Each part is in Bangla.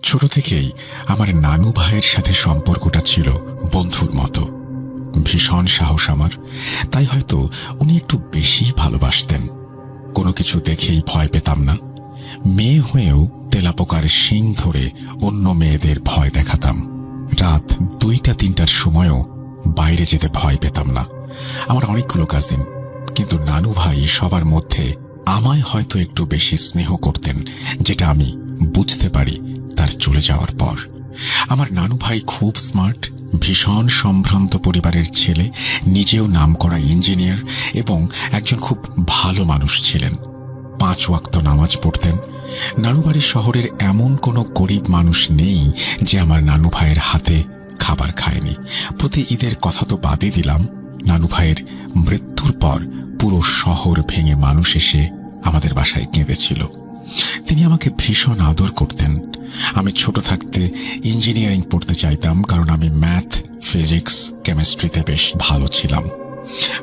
ছোট থেকেই আমার নানু ভাইয়ের সাথে সম্পর্কটা ছিল বন্ধুর মতো। ভীষণ সাহস আমার, তাই হয়তো উনি একটু বেশি ভালোবাসতেন। কোনো কিছু দেখেই ভয় পেতাম না। মেয়ে হয়েও তেলাপোকার শিং ধরে অন্য মেয়েদের ভয় দেখাতাম। রাত 2টা-3টার সময়ও বাইরে যেতে ভয় পেতাম না। আমার অনেকগুলো কাজিন, কিন্তু নানু ভাই সবার মধ্যে আমায় হয়তো একটু বেশি স্নেহ করতেন, যেটা আমি বুঝতে পারি তার চলে যাওয়ার পর। আমার নানু ভাই খুব স্মার্ট, ভীষণ সম্ভ্রান্ত পরিবারের ছেলে, নিজেও নামকরা ইঞ্জিনিয়ার এবং একজন খুব ভালো মানুষ ছিলেন। 5 ওয়াক্ত নামাজ পড়তেন। নানুবাড়ির শহরের এমন কোনো গরিব মানুষ নেই যে আমার নানু ভাইয়ের হাতে খাবার খায়নি। প্রতি ঈদের কথা তো বাদই দিলাম, নানু ভাইয়ের মৃত্যুর পর পুরো শহর ভেঙে মানুষ এসে আমাদের বাসায় কেঁদেছিল। তিনি আমাকে ভীষণ আদর করতেন। আমি ছোট থাকতে ইঞ্জিনিয়ারিং পড়তে চাইতাম, কারণ আমি ম্যাথ, ফিজিক্স, কেমিস্ট্রিতে বেশ ভালো ছিলাম।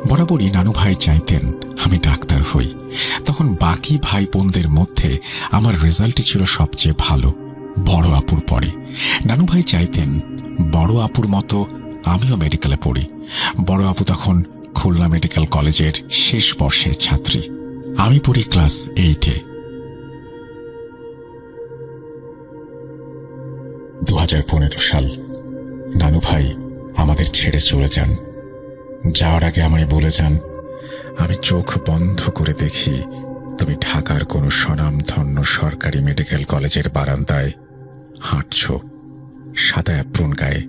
বরাবরই নানু ভাই চাইতেন আমি ডাক্তার হই। তখন বাকি ভাই বোনদের মধ্যে আমার রেজাল্টই ছিল সবচেয়ে ভালো, বড় আপুর পরে। নানু ভাই চাইতেন বড় আপুর মতো আমিও মেডিকেলে পড়ি। বড় আপু তখন খুলনা মেডিকেল কলেজের শেষ বর্ষের ছাত্রী, আমি পড়ি ক্লাস 8-এ। 2015 সাল। নানু ভাই আমাদের ছেড়ে চলে যান। যাওয়ার আগে আমায় বলে যান, আমি চোখ বন্ধ করে দেখি তুমি ঢাকার কোনো স্বনামধন্য সরকারি মেডিকেল কলেজের বারান্দায় হাঁটছ, সাদা অ্যাপ্রন গায়ে।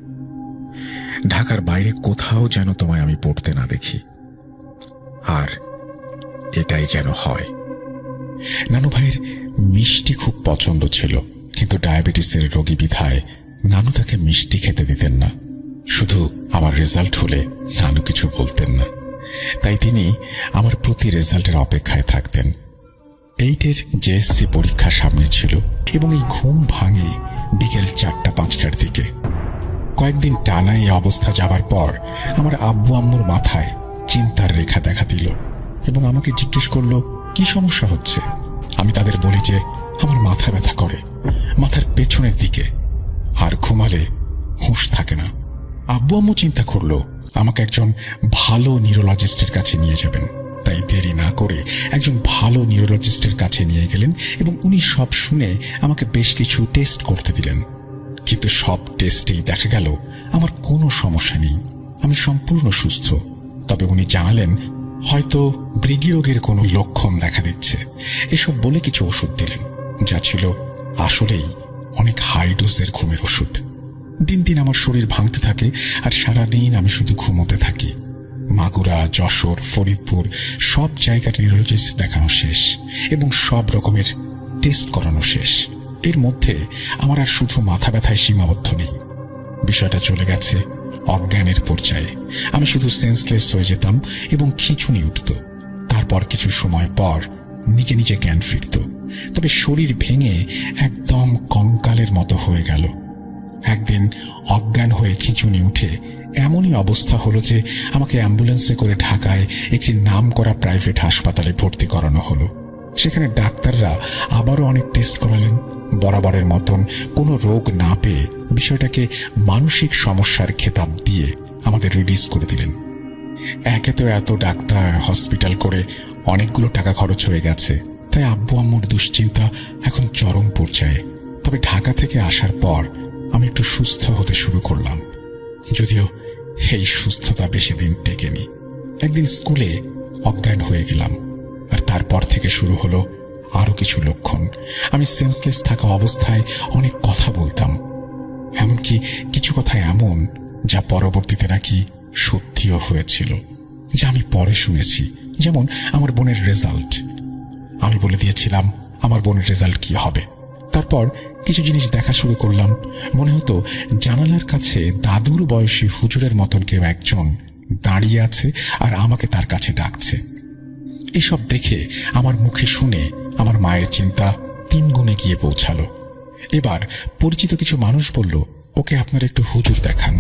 ঢাকার বাইরে কোথাও যেন তোমায় আমি পড়তে না দেখি। আর এটাই যেন হয়। নানু ভাইয়ের মিষ্টি খুব পছন্দ ছিল, কিন্তু ডায়াবেটিসের রোগী বিধায় নানু তাকে মিষ্টি খেতে দিতেন না। শুধু আমার রেজাল্ট হলে নানু কিছু বলতেন না, তাই তিনি আমার প্রতি রেজাল্টের অপেক্ষায় থাকতেন। 8-এর জেএসসি পরীক্ষা সামনে ছিল এবং এই ঘুম ভাঙে বিকেল 4টা-5টার দিকে। কয়েকদিন টানা এই অবস্থা যাবার পর আমার আব্বু আম্মুর মাথায় চিন্তার রেখা দেখা দিল এবং আমাকে জিজ্ঞেস করল কি সমস্যা হচ্ছে। আমি তাদের বলি যে আমার মাথা ব্যথা করে, মাথার পেছনের দিকে, আর ঘুমালে হুঁশ থাকে না। আব্বু আম্মু চিন্তা করল আমাকে একজন ভালো নিউরোলজিস্টের কাছে নিয়ে যাবেন, তাই দেরি না করে একজন ভালো নিউরোলজিস্টের কাছে নিয়ে গেলেন এবং উনি সব শুনে আমাকে বেশ কিছু টেস্ট করতে দিলেন। কিন্তু সব টেস্টেই দেখা গেল আমার কোনো সমস্যা নেই, আমি সম্পূর্ণ সুস্থ। তবে উনি জানালেন হয়তো মৃগী রোগের কোনো লক্ষণ দেখা দিচ্ছে। এসব বলে কিছু ওষুধ দিলেন, যা ছিল আসলেই অনেক হাই ডোজের ঘুমের ওষুধ। দিন দিন আমার শরীর ভাঙতে থাকে আর সারাদিন আমি শুধু ঘুমোতে থাকি। মাগুরা, যশোর, ফরিদপুর সব জায়গার নিউরোলজিস্ট দেখানো শেষ এবং সব রকমের টেস্ট করানো শেষ। এর মধ্যে আমার আর শুধু মাথা ব্যথায় সীমাবদ্ধ নেই, বিষয়টা চলে গেছে অজ্ঞানের পর্যায়ে। আমি শুধু সেন্সলেস হয়ে যেতাম এবং খিঁচুনি উঠত। তারপর কিছু সময় পর নিজে নিজে জ্ঞান ফিরত, তবে শরীর ভেঙে একদম কঙ্কালের মতো হয়ে গেল। একদিন অজ্ঞান হয়ে খিঁচুনি উঠে এমনই অবস্থা হলো যে আমাকে অ্যাম্বুলেন্সে করে ঢাকায় একটি নামকরা প্রাইভেট হাসপাতালে ভর্তি করানো হলো। সেখানে ডাক্তাররা আবারও অনেক টেস্ট করালেন। বরাবরের মতন কোনো রোগ না পেয়ে বিষয়টাকে মানসিক সমস্যার খেতাব দিয়ে আমাদের রিলিজ করে দিলেন। একে তো এত ডাক্তার, হসপিটাল করে অনেকগুলো টাকা খরচ হয়ে গেছে, তাই আব্বু আম্মুর দুশ্চিন্তা এখন চরম পর্যায়ে। তবে ঢাকা থেকে আসার পর আমি একটু সুস্থ হতে শুরু করলাম, যদিও এই সুস্থতা বেশি দিন টেকেনি। একদিন স্কুলে অজ্ঞান হয়ে গেলাম, আর তারপর থেকে শুরু হলো আরো কিছু লক্ষণ। আমি সেন্সলেস থাকা অবস্থায় অনেক কথা বলতাম, এমনকি কিছু কথা এমন যা পরবর্তীতে নাকি সত্যিও হয়েছিল, যা আমি পরে শুনেছি। যেমন আমার বোনের রেজাল্ট। আমি বলে দিয়েছিলাম আমার বোনের রেজাল্ট কি হবে। তারপর কিছু জিনিস দেখা শুরু করলাম। মনে হতো জানালার কাছে দাদুর বয়সী হুজুরের মতন কেউ একজন দাঁড়িয়ে আছে আর আমাকে তার কাছে ডাকছে। এসব দেখে আমার মুখে শুনে আমার মায়ের চিন্তা 3 গুণে গিয়ে পৌঁছালো। এবার পরিচিত কিছু মানুষ বলল, ওকে আপনার একটু হুজুর দেখান।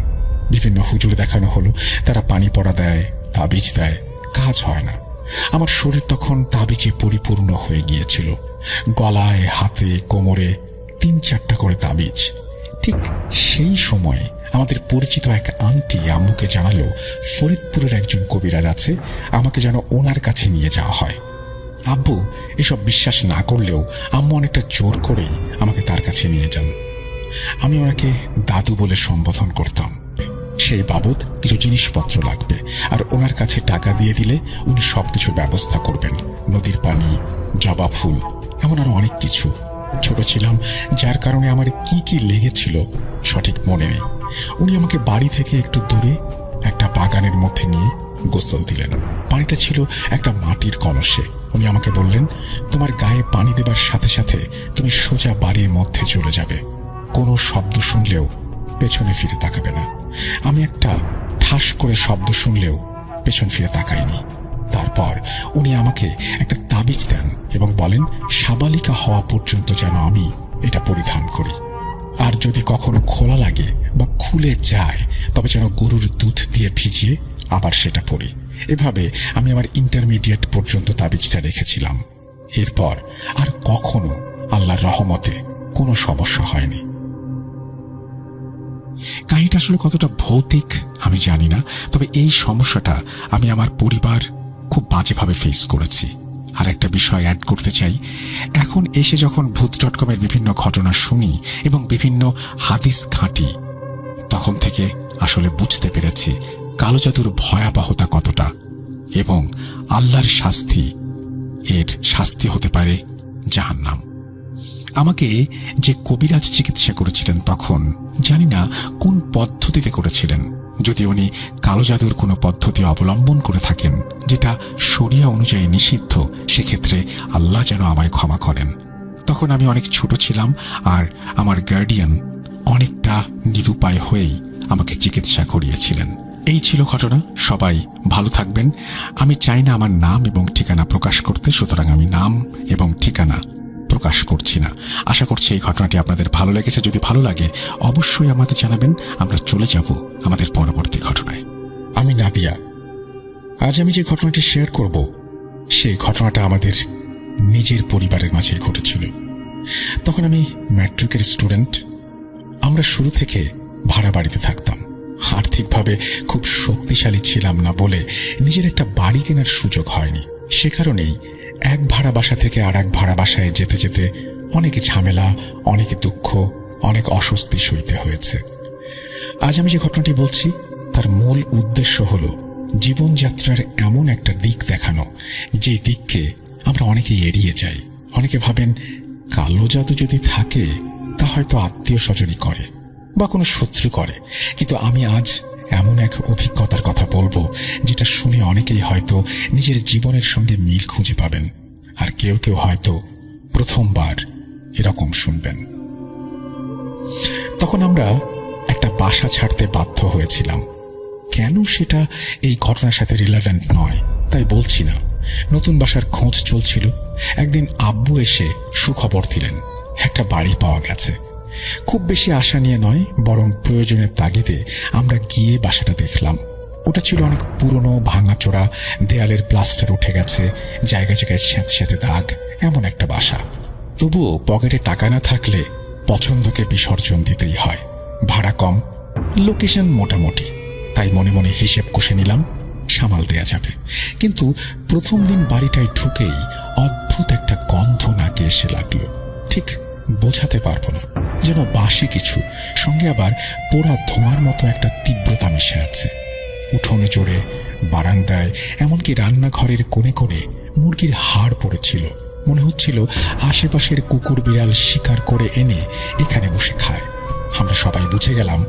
বিভিন্ন হুজুর দেখানো হলো, তারা পানি পড়া দেয়, তাবিজ দেয়, কাজ হয় না। আমার শরীর তখন তাবিজে পরিপূর্ণ হয়ে গিয়েছিল। গলায়, হাতে, কোমরে 3-4টা করে তাবিজ। ঠিক সেই সময়ে আমাদের পরিচিত এক আন্টি আম্মুকে জানালো ফরিদপুরের একজন কবিরাজ আছে, আমাকে যেন ওনার কাছে নিয়ে যাওয়া হয়। আব্বু এসব বিশ্বাস না করলেও আম্মু অনেকটা জোর করেই আমাকে তার কাছে নিয়ে যান। আমি ওনাকে দাদু বলে সম্বোধন করতাম। সেই বাবদ কিছু জিনিসপত্র লাগবে, আর ওনার কাছে টাকা দিয়ে দিলে উনি সবকিছু ব্যবস্থা করবেন, নদীর পানি, জবা ফুল, এমন আরো অনেক কিছু। ছোট ছিলাম, যার কারণে আমার কি কি লেগেছিল সঠিক মনে নেই। উনি আমাকে বাড়ি থেকে একটু দূরে একটা বাগানের মধ্যে নিয়ে গোসল দিলেন। পানিটা ছিল একটা মাটির কলসে। উনি আমাকে বললেন, তোমার গায়ে পানি দেবার সাথে সাথে তুমি সোজা বাড়ির মধ্যে চলে যাবে, কোনো শব্দ শুনলেও পেছনে ফিরে তাকাবে না। আমি একটা ঠাস করে শব্দ শুনলেও পেছন ফিরে তাকাইনি। তারপর উনি আমাকে একটা তাবিজ দেন এবং বলেন সাবালিকা হওয়া পর্যন্ত যেন আমি এটা পরিধান করি, আর যদি কখনো খোলা লাগে বা খুলে যায় তবে যেন গরুর দুধ দিয়ে ভিজিয়ে আবার সেটা পরি। এভাবে আমি আমার ইন্টারমিডিয়েট পর্যন্ত তাবিজটা রেখেছিলাম। এরপর আর কখনো আল্লাহর রহমতে কোনো সমস্যা হয়নি। কাহিনীটা আসলে কতটা ভৌতিক আমি জানি না, তবে এই সমস্যাটা আমি আমার পরিবার খুব বাজেভাবে ফেস করেছি। আর একটা বিষয় অ্যাড করতে চাই, এখন এসে যখন ভূত.com-এর বিভিন্ন ঘটনা শুনি এবং বিভিন্ন হাদিস ঘাঁটি, তখন থেকে আসলে বুঝতে পেরেছি কালো জাদুর ভয়াবহতা কতটা এবং আল্লাহর শাস্তি, এর শাস্তি হতে পারে জাহান্নাম। আমাকে যে কবিরাজ চিকিৎসা করেছিলেন তখন জানি না কোন পদ্ধতিতে করেছিলেন। যদি উনি কালো জাদুর কোনো পদ্ধতি অবলম্বন করে থাকেন যেটা শরিয়া অনুযায়ী নিষিদ্ধ, সেক্ষেত্রে আল্লাহ যেন আমায় ক্ষমা করেন। তখন আমি অনেক ছোট ছিলাম, আর আমার গার্ডিয়ান অনেকটা নিরুপায় হয়েই আমাকে চিকিৎসা করিয়েছিলেন। এই ছিল ঘটনা। সবাই ভালো থাকবেন। আমি চাই না আমার নাম এবং ঠিকানা প্রকাশ করতে, সুতরাং আমি নাম এবং ঠিকানা প্রকাশ করছি না। আশা করছি এই ঘটনাটি আপনাদের ভালো লেগেছে। যদি ভালো লাগে অবশ্যই আমাদের জানাবেন। আমরা চলে যাব আমাদের পরবর্তী ঘটনায়। আমি নাদিয়া। আজ আমি যে ঘটনাটি শেয়ার করব সেই ঘটনাটা আমাদের নিজের পরিবারের মাঝেই ঘটেছিল। তখন আমি ম্যাট্রিকের স্টুডেন্ট। আমরা শুরু থেকে ভাড়া বাড়িতে থাকতাম। আর্থিকভাবে খুব শক্তিশালী ছিলাম না বলে নিজের একটা বাড়ি কেনার সুযোগ হয়নি। সে কারণেই এক ভাড়া বাসা থেকে আর এক ভাড়া বাসায় যেতে যেতে অনেক ঝামেলা, অনেক দুঃখ, অনেক অস্বস্তি সইতে হয়েছে। আজ আমি যে ঘটনাটি বলছি তার মূল উদ্দেশ্য হল জীবনযাত্রার এমন একটা দিক দেখানো, যে দিককে আমরা অনেকেই এড়িয়ে যাই। অনেকে ভাবেন কালো জাদু যদি থাকে তা হয়তো আত্মীয় স্বজনই করে বা কোনো শত্রু করে, কিন্তু আমি আজ এমন এক অভিজ্ঞতার কথা বলবো যেটা শুনে অনেকেই হয়তো নিজের জীবনের সঙ্গে মিল খুঁজে পাবেন, আর কেউ কেউ হয়তো প্রথমবার এরকম শুনবেন। তখন আমরা একটা বাসা ছাড়তে বাধ্য হয়েছিলাম। কেন সেটা এই ঘটনার সাথে রিলেভেন্ট নয় তাই বলছি না। নতুন বাসার খোঁজ চলছিল। একদিন আব্বু এসে সুখবর দিলেন, একটা বাড়ি পাওয়া গেছে। খুব বেশি আশা নিয়ে নয়, বরং প্রয়োজনের তাগিদে আমরা গিয়ে বাসাটা দেখলাম। ওটা ছিল অনেক পুরনো, ভাঙাচোরা, দেয়ালের প্লাস্টার উঠে গেছে, জায়গায় জায়গায় স্যাঁতস্যাঁতে দাগ, এমন একটা বাসা। তবুও পকেটে টাকা না থাকলে পছন্দকে বিসর্জন দিতেই হয়। ভাড়া কম, লোকেশন মোটামুটি, তাই মনে মনে হিসেব কষে নিলাম সামাল দেয়া যাবে। কিন্তু প্রথম দিন বাড়িটায় ঢুকেই অদ্ভুত একটা গন্ধ নাকে এসে লাগলো। ঠিক বোঝাতে পারবো না, যেন বাসি কিছু, সঙ্গে আবার পোড়া ধোঁয়ার মতো একটা তীব্রতা মিশে আছে। উঠোনে জোরে, বারান্দায়, এমনকি রান্নাঘরের কোণে কোণে মুরগির হাড় পড়েছিল। মনে হচ্ছিল আশেপাশের কুকুর বিড়াল শিকার করে এনে এখানে বসে খায়। আমরা সবাই বুঝে গেলাম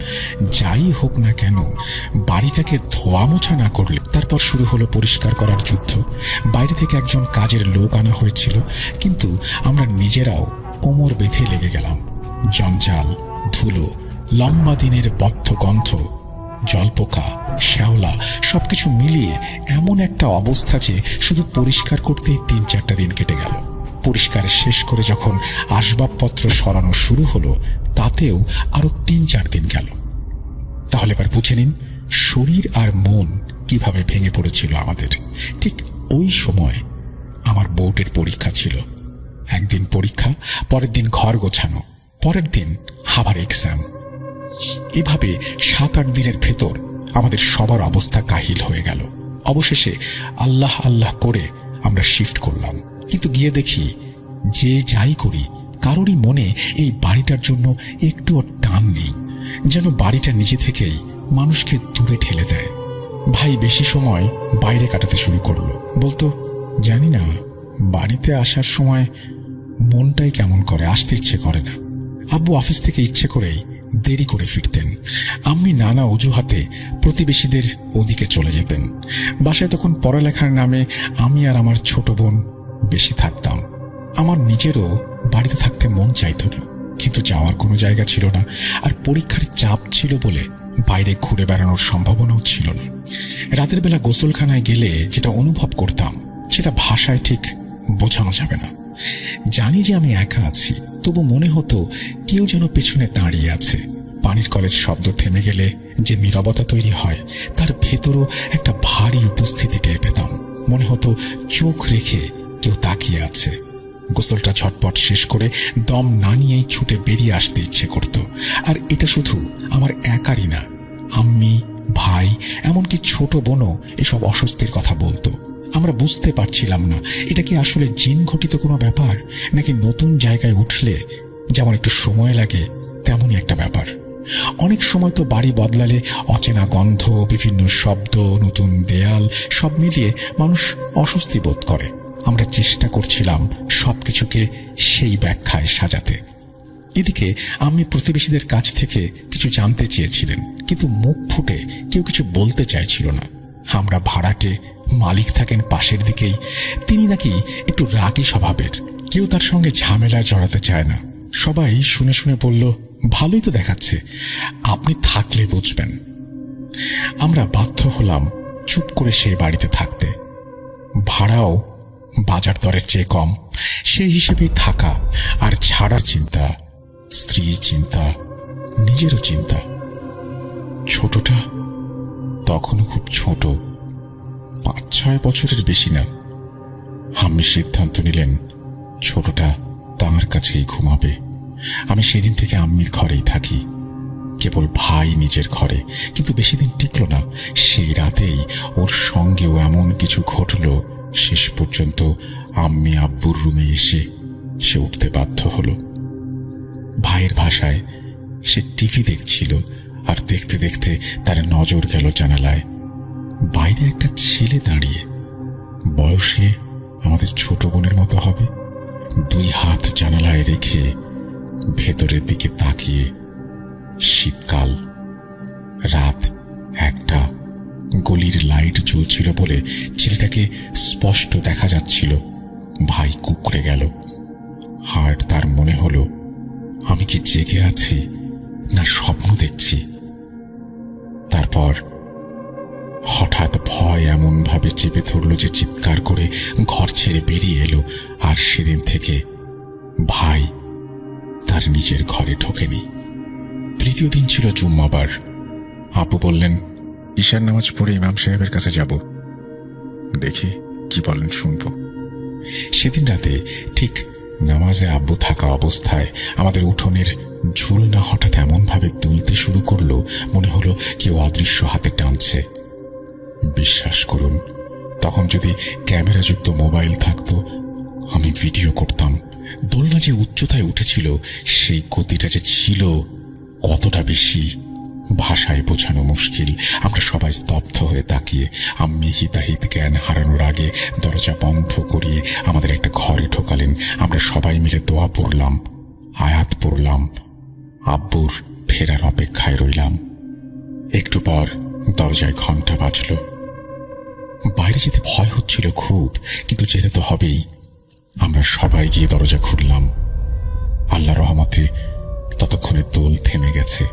যাই হোক না কেন বাড়িটাকে ধোয়া মোছা না করলে। তারপর শুরু হলো পরিষ্কার করার যুদ্ধ। বাইরে থেকে একজন কাজের লোক আনা হয়েছিল, কিন্তু আমরা নিজেরাও কোমর বেঁধে লেগে গেলাম। জঞ্জাল, ধুলো, লম্বা দিনের বদ্ধ গন্ধ, জলপোকা, শ্যাওলা, সবকিছু মিলিয়ে এমন একটা অবস্থা যে শুধু পরিষ্কার করতেই 3-4টা দিন কেটে গেল। পরিষ্কার শেষ করে যখন আসবাবপত্র সরানো শুরু হলো তাতেও আরো 3-4 দিন গেল। তাহলে এবার বুঝে নিন শরীর আর মন কিভাবে ভেঙে পড়েছিল আমাদের। ঠিক ওই সময় আমার বোর্ডের পরীক্ষা ছিল। একদিন পরীক্ষা, পরের দিন ঘর গোছানো। পরের দিন আবার এক্সাম। এভাবে 7-8 দিনের ভেতর আমাদের সবার অবস্থা কাহিল হয়ে গেল। অবশেষে আল্লাহ আল্লাহ করে আমরা শিফট করলাম। কিন্তু গিয়ে দেখি যে যাই করি কারোরই মনে এই বাড়িটার জন্য একটুও টান নেই, যেন বাড়িটা নিজে থেকেই মানুষকে দূরে ঠেলে দেয়। ভাই বেশি সময় বাইরে কাটাতে শুরু করলো। বলতো, জানি না, বাড়িতে আসার সময় মনটাই কেমন করে, আসতে ইচ্ছে করে না। আব্বু অফিস থেকে ইচ্ছে করেই দেরি করে ফিরতেন। আম্মি নানা অজুহাতে প্রতিবেশীদের ওদিকে চলে যেতেন। বাসায় তখন পড়ালেখার নামে আমি আর আমার ছোট বোন বেশি থাকতাম। আমার নিজেরও বাড়িতে থাকতে মন চাইত না, কিন্তু যাওয়ার কোনো জায়গা ছিল না। আর পরীক্ষার চাপ ছিল বলে বাইরে ঘুরে বেড়ানোর সম্ভাবনাও ছিল না। রাতের বেলা গোসলখানায় গেলে যেটা অনুভব করতাম সেটা ভাষায় ঠিক বোঝানো যাবে না। জানি যে আমি একা আছি, তবু মনে হতো কেউ যেন পেছনে দাঁড়িয়ে আছে। পানির কলের শব্দ থেমে গেলে যে নীরবতা তৈরি হয়, তার ভেতরও একটা ভারী উপস্থিতি টের পেতাম। মনে হতো চোখ রেখে কেউ তাকিয়ে আছে। গোসলটা ঝটপট শেষ করে দম না নিয়েই ছুটে বেরিয়ে আসতে ইচ্ছে করত। আর এটা শুধু আমার একারই না, আম্মি, ভাই, এমনকি ছোট বোনও এসব অস্বস্তির কথা বলতো। আমরা বুঝতে পারছিলাম না এটা কি আসলে জিন ঘটিত কোনো ব্যাপার, নাকি নতুন জায়গায় উঠলে যেমন একটু সময় লাগে তেমনই একটা ব্যাপার। অনেক সময় তো বাড়ি বদলালে অচেনা গন্ধ, বিভিন্ন শব্দ, নতুন দেয়াল, সব মিলিয়ে মানুষ অস্বস্তি বোধ করে। আমরা চেষ্টা করছিলাম সবকিছুকে সেই ব্যাখ্যায় সাজাতে। এদিকে আমি প্রতিবেশীদের কাছ থেকে কিছু জানতে চেয়েছিলেন, কিন্তু মুখ ফুটে কেউ কিছু বলতে চাইছিল না। আমরা ভাড়াটে, মালিক থাকেন পাশের দিকেই। তিনি নাকি একটু রাগী স্বভাবের, কেউ তার সঙ্গে ঝামেলায় জড়াতে চায় না। সবাই শুনে শুনে বলল, ভালোই তো দেখাচ্ছে, আপনি থাকলে বুঝবেন। আমরা বাধ্য হলাম চুপ করে সেই বাড়িতে থাকতে। ভাড়াও বাজার দরের চেয়ে কম, সেই হিসেবেই থাকা আর ছাড়ার চিন্তা, স্ত্রীর চিন্তা, নিজেরও চিন্তা। ছোটটা তখনও খুব ছোট, 5-6 বছরের বেশি না। আম্মি সিদ্ধান্ত নিলেন ছোটটা তাঁর কাছেই ঘুমাবে। আমি সেদিন থেকে আম্মির ঘরেই থাকি, কেবল ভাই নিজের ঘরে। কিন্তু বেশি দিন টিকল না। সেই রাতেই ওর সঙ্গেও এমন কিছু ঘটল, শেষ পর্যন্ত আম্মি আব্বুর রুমে এসে সে উঠতে বাধ্য হলো। ভাইয়ের ভাষায় সে টিভি দেখছিল, আর দেখতে দেখতে তার নজর গেল জানালায়। বাইরে একটা ছেলে দাঁড়িয়ে, বয়সে আমাদের ছোট বোনের মতো হবে, 2 হাত জানালায় রেখে ভেতরের দিকে তাকিয়ে। শীতকাল, রাত 1টা, গলির লাইট জ্বলছিল বলে ছেলেটাকে স্পষ্ট দেখা যাচ্ছিল। ভাই কুঁকড়ে গেল। আর তার মনে হলো আমি কি জেগে আছি না স্বপ্ন দেখছি। তারপর হঠাৎ ভয় এমন ভাবে চেপে ধরল যে চিৎকার করে ঘর ছেড়ে বেরিয়ে এলো। আর সেদিন থেকে ভাই তার নিজের ঘরে ঢোকেনি। 3য় দিন ছিল জুম্মাবার। আব্বু বললেন, ঈশার নামাজ পড়ে ইমাম সাহেবের কাছে যাব, দেখি কি বলেন শুনব। সেদিন রাতে ঠিক নামাজে আব্বু থাকা অবস্থায় আমাদের উঠোনের ঝুলনা হঠাৎ এমনভাবে দুলতে শুরু করলো, মনে হলো কেউ অদৃশ্য হাতে টানছে। বিশ্বাস করুন, তখন যদি ক্যামেরাযুক্ত মোবাইল থাকতো আমি ভিডিও করতাম। দোলনা যে উচ্চতায় উঠেছিল, সেই গতিটা যে ছিল কতটা বেশি, ভাষায় বোঝানো মুশকিল। আমরা সবাই স্তব্ধ হয়ে তাকিয়ে। আম্মি হিতাহিত জ্ঞান হারানোর আগে দরজা বন্ধ করিয়ে আমাদের একটা ঘরে ঢোকালেন। আমরা সবাই মিলে দোয়া পড়লাম, আয়াত পড়লাম, আব্বুর ফেরার অপেক্ষায় রইলাম। একটু পর দরজায় ঘন্টা বাজল। বাইরে যেতে ভয় হচ্ছিল খুব, কিন্তু যেতে তো হবেই। আমরা সবাই গিয়ে দরজা খুললাম। আল্লাহর রহমতে ততক্ষণে দোল থেমে গেছে।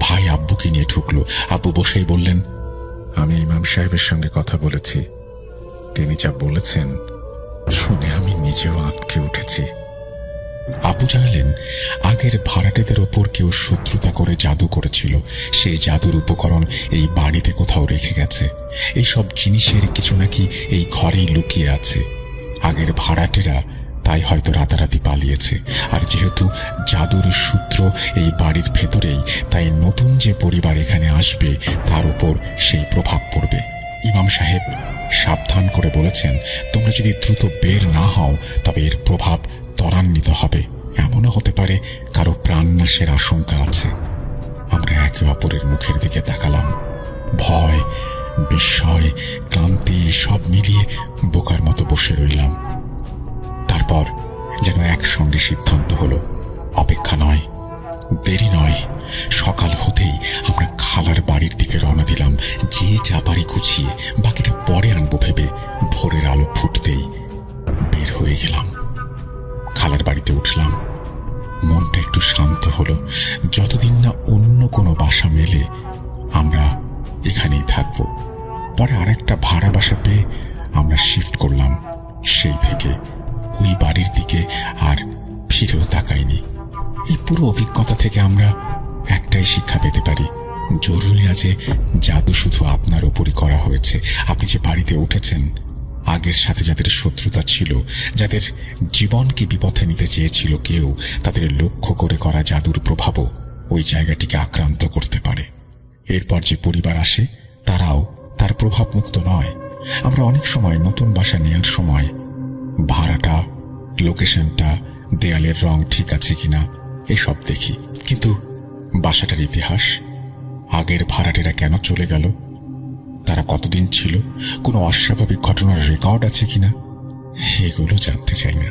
ভাই আব্বুকে নিয়ে ঢুকলো। আব্বু বসেই বললেন, আমি ইমাম সাহেবের সঙ্গে কথা বলেছি, তিনি যা বলেছেন শুনে আমি নিজেও আঁতকে উঠেছি। আব্বু জানালেন, আগের ভাড়াটেদের ওপর কেউ শত্রুতা করে জাদু করেছিল। সেই জাদুর উপকরণ এই বাড়িতে কোথাও রেখে গেছে। এই সব জিনিসের কিছু নাকি এই ঘরেই লুকিয়ে আছে। আগের ভাড়াটেরা তাই হয়তো রাতারাতি পালিয়েছে। আর যেহেতু জাদুর সূত্র এই বাড়ির ভেতরেই, তাই নতুন যে পরিবার এখানে আসবে তার উপর সেই প্রভাব পড়বে। ইমাম সাহেব সাবধান করে বলেছেন, তোমরা যদি দ্রুত বের না হও তবে এর প্রভাব ত্বরান্বিত হবে। এমনও হতে পারে কারো প্রাণনাশের আশঙ্কা আছে। আমরা একে অপরের মুখের দিকে তাকালাম। ভয়, বিস্ময়, ক্লান্তি সব মিলিয়ে বোকার মতো বসে রইলাম। তারপর যেন একসঙ্গে সিদ্ধান্ত হলো, অপেক্ষা নয়, দেরি নয়। সকাল হতেই আমরা খালার বাড়ির দিকে রওনা দিলাম, যে যা পারি গুছিয়ে, বাকিটা পরে আনবো ভেবে। ভোরের আলো ফুটতেই বের হয়ে গেলাম। খালার বাড়িতে উঠলাম। মনটা একটু শান্ত হলো। যতদিন না অন্য কোনো বাসা মেলে আমরা এখানেই থাকবো। পরে আরেকটা ভাড়া বাসা পেয়ে আমরা শিফট করলাম। সেই থেকে ওই বাড়ির দিকে আর ফিরেও তাকাইনি। এই পুরো অভিজ্ঞতা থেকে আমরা একটাই শিক্ষা পেতে পারি, জরুরি না যে জাদু শুধু আপনার ওপরই করা হয়েছে। আপনি যে বাড়িতে উঠেছেন, আগের সাথে যাদের শত্রুতা ছিল, যাদের জীবনকে বিপথে নিতে চেয়েছিল কেউ, তাদের লক্ষ্য করে করা জাদুর প্রভাবও ওই জায়গাটিকে আক্রান্ত করতে পারে। এরপর যে পরিবার আসে তারাও তার প্রভাব মুক্ত নয়। আমরা অনেক সময় নতুন বাসা নেওয়ার সময় ভাড়াটা, লোকেশনটা, দেয়ালের রং ঠিক আছে কিনা এসব দেখি, কিন্তু বাসাটার ইতিহাস, আগের ভাড়াটেরা কেন চলে গেল, তারা কতদিন ছিল, কোনো অস্বাভাবিক ঘটনার রেকর্ড আছে কিনা, এগুলো জানতে চাই না।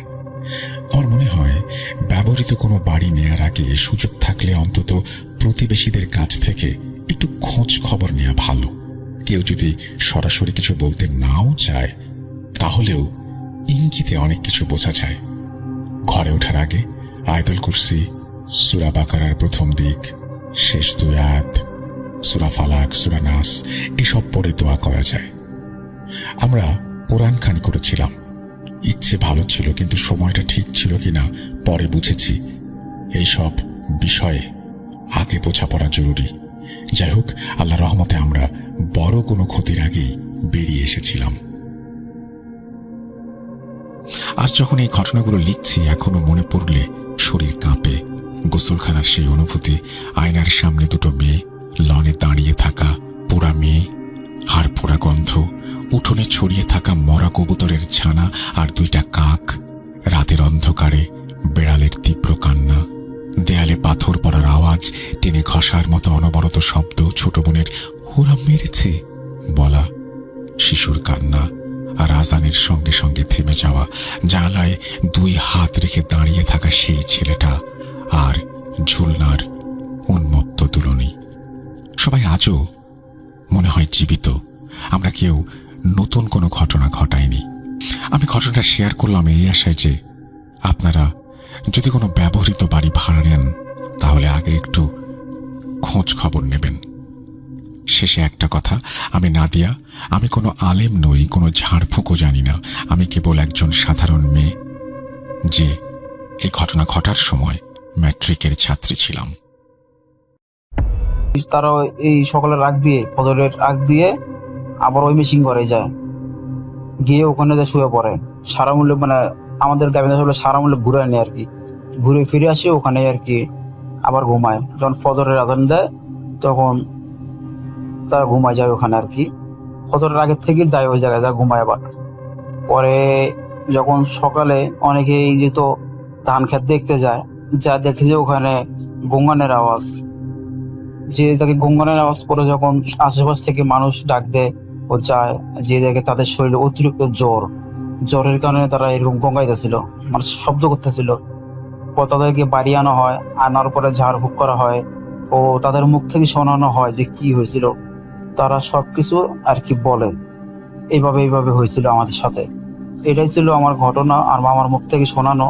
আমার মনে হয় ব্যবহৃত কোনো বাড়ি নেয়ার আগে সুযোগ থাকলে অন্তত প্রতিবেশীদের কাছ থেকে একটু খোঁজ খবর নেওয়া ভালো। কেউ যদি সরাসরি কিছু বলতে নাও চায়, তাহলেও ইঙ্গিতে অনেক কিছু বোঝা যায়। ঘরে ওঠার আগে আয়াতুল কুরসি, সূরা বাকারার প্রথম দিক, শেষ 2 আয়াত, সূরা ফালাক, সূরা নাস এসব পড়ে দোয়া করা যায়। আমরা কোরআন খানি করেছিলাম। ইচ্ছে ভালো ছিল, কিন্তু সময়টা ঠিক ছিল কিনা পরে বুঝেছি। এইসব বিষয়ে আগে বোঝাপড়া জরুরি। যাই হোক, আল্লাহ রহমতে আমরা বড় কোনো ক্ষতির আগেই বেরিয়ে এসেছিলাম। আজ যখন এই ঘটনাগুলো লিখছি, এখনো মনে পড়লে শরীর কাঁপে। গোসলখানার সেই অনুভূতি, আয়নার সামনে 2 মেয়ে, লনে দাঁড়িয়ে থাকা পোড়া মেয়ে, হাড় পোড়া গন্ধ, উঠোনে ছড়িয়ে থাকা মরা কবুতরের ছানা আর 2টা কাক, রাতের অন্ধকারে বেড়ালের তীব্র কান্না, দেয়ালে পাথর পড়ার আওয়াজ, টেনে ঘষার মতো অনবরত শব্দ, ছোট বোনের ওরা মেরেছে বলা, শিশুর কান্না আর আজানের সঙ্গে সঙ্গে থেমে যাওয়া, জানালায় 2 হাত রেখে দাঁড়িয়ে থাকা সেই ছেলেটা, আর ঝুলনার উন্মত্ত দুলনি। সবাই আজও মনে হয় জীবিত। আমরা কেউ নতুন কোনো ঘটনা ঘটাইনি। আমি ঘটনাটা শেয়ার করলাম এই আশায় যে আপনারা যদি কোনো ব্যবহৃত বাড়ি ভাড়া নেন, তাহলে আগে একটু খোঁজ খবর নেবেন। শেষে একটা কথা, আমি নাদিয়া, আমি কোনো আলেম নই, কোনো ঝাড়ফুঁকও জানি না। আমি কেবল একজন সাধারণ মেয়ে যে এই ঘটনা ঘটার সময় ম্যাট্রিকের ছাত্রী ছিলাম। তারা এই সকালের আগ দিয়ে, ফজরের আগ দিয়ে আবার ওই মেশিন ঘরে যায়, গিয়ে ওখানে যে শুয়ে পড়ে। সারা মূল্য মানে আমাদের গাবিনা আসলে সারা মূল্য ঘুরে আনে আর কি, ঘুরে ফিরে আসে ওখানে আর কি, আবার ঘুমায়। যখন ফজরের আজান দেয় তখন তারা ঘুমায় যায় ওখানে আর কি। ফজরের আগের থেকে যায় ওই জায়গায়, যা ঘুমায়। আবার পরে যখন সকালে অনেকেই যেত ধান ক্ষেত দেখতে যায়, যা দেখে যে ওখানে গঙ্গানের আওয়াজ, যে তাকে গঙ্গানের আওয়াজ পরে যখন আশেপাশ থেকে মানুষ ডাক দেয় ও যায়, যে দেখে তাদের শরীরে অতিরিক্ত জ্বরের কারণে তারা এরকম গঙ্গাইতেছিল, মানে শব্দ করতেছিল। তাদেরকে বাড়ি আনা হয়, আনার পরে ঝাড়ফুঁক করা হয় ও তাদের মুখ থেকে শোনানো হয় যে কি হয়েছিল। তারা সবকিছু আর কি বলে, এইভাবে হয়েছিল আমাদের সাথে। এটাই ছিল আমার ঘটনা আর আমার মুখ থেকে শোনানো।